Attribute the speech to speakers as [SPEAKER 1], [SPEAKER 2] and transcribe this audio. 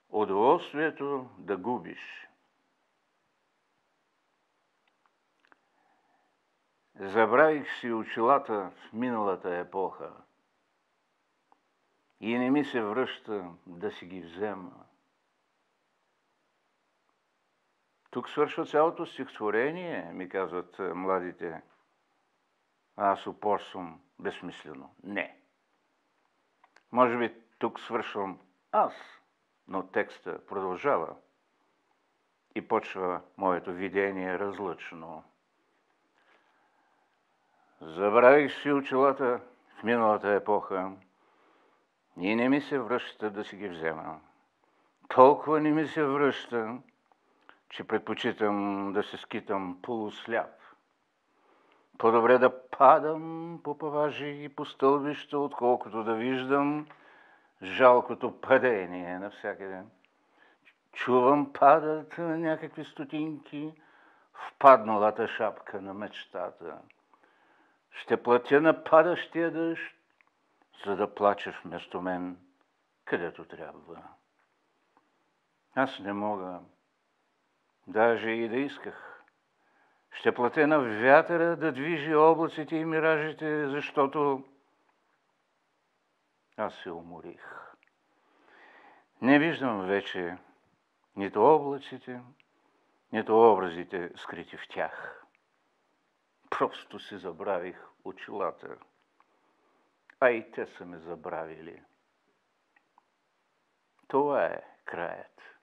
[SPEAKER 1] Удоволствието да губиш. Забравих си очилата в миналата епоха и не ми се връща да си ги взема. Тук свършва цялото стихотворение, ми казват младите. Аз упорствам безсмислено. Не. Може би тук свършвам аз, но текста продължава и почва моето видение разлъчно. Забравих си очилата в миналата епоха и не ми се връща да си ги взема. Толкова не ми се връща, че предпочитам да се скитам полусляп. По-добре да падам по паважи и по стълбища, отколкото да виждам жалкото падение навсякъде. Чувам падат някакви стотинки в падналата шапка на мечтата. Ще платя на падащия дъжд, за да плачеш вместо мен, където трябва. Аз не мога, даже и да исках. Ще платя на вятъра да движи облаците и миражите, защото аз се уморих. Не виждам вече нито облаците, нито образите, скрити в тях. Просто си забравих очилата, а и те са ме забравили. Това е краят.